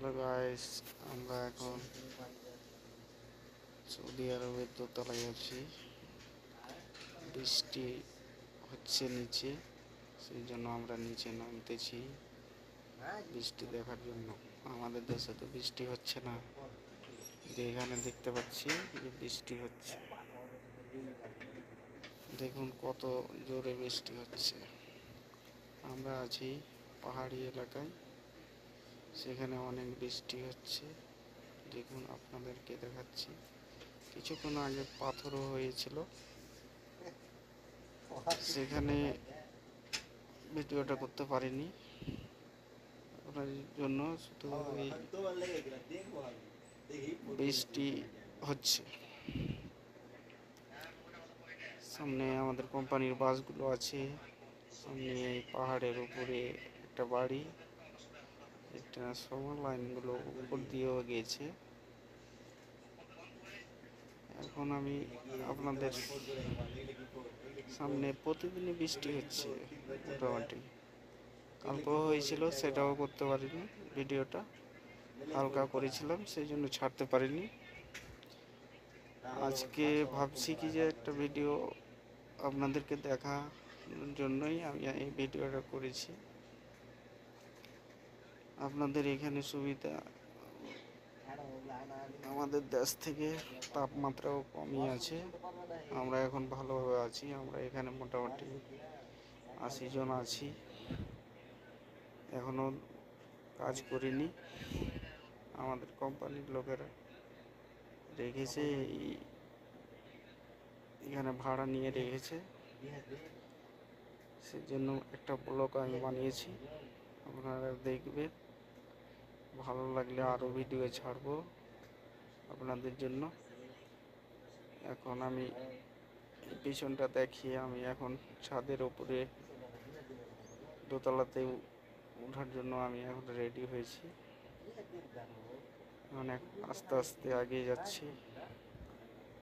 Hello guys, আমরা এখন Saudi আরবের দোতলায় আছি। বৃষ্টি হচ্ছে নিচে, সেই জন্য আমরা নিচে নামতেছি বৃষ্টি দেখার জন্য। আমাদের দেশে তো বৃষ্টি হচ্ছে না, এখানে দেখতে পাচ্ছি যে বৃষ্টি হচ্ছে। দেখুন কত জোরে বৃষ্টি হচ্ছে। আমরা আছি পাহাড়ি এলাকায়, সেখানে অনেক বৃষ্টি হচ্ছে। দেখুন আপনাদেরকে দেখাচ্ছি। কিছুক্ষণ আগে পাথরও হয়েছিল, সেখানে ভিডিওটা করতে পারিনি আপনার জন্য। শুধু বৃষ্টি হচ্ছে, সামনে আমাদের কোম্পানির বাসগুলো আছে, সামনে পাহাড়ের উপরে একটা বাড়ি, একটা ট্রান্সফরমার লাইনগুলো উপর দিয়েও গিয়েছে। এখন আমি আপনাদের সামনে প্রতিদিনই বৃষ্টি হচ্ছে মোটামুটি। কালকেও হয়েছিল, সেটাও করতে পারিনি, ভিডিওটা হালকা করেছিলাম সেই জন্য ছাড়তে পারিনি। আজকে ভাবছি কি যে একটা ভিডিও আপনাদেরকে দেখার জন্যই আমি এই ভিডিওটা করেছি। আপনাদের এখানে সুবিধা, আমাদের দেশ থেকে তাপমাত্রাও কমই আছে, আমরা এখন ভালোভাবে আছি। আমরা এখানে মোটামুটি 80 জন আছি, এখনও কাজ করিনি। আমাদের কোম্পানির লোকেরা রেখেছে, এখানে ভাড়া নিয়ে রেখেছে, সেজন্য একটা ব্লগ আমি বানিয়েছি, আপনারা দেখবেন। ভালো লাগলে আরও ভিডিও ছাড়বো আপনাদের জন্য। এখন আমি পিছনটা দেখিয়ে আমি এখন ছাদের উপরে দোতলাতে ওঠার জন্য আমি এখন রেডি হয়েছি। অনেক আস্তে আস্তে এগিয়ে যাচ্ছি।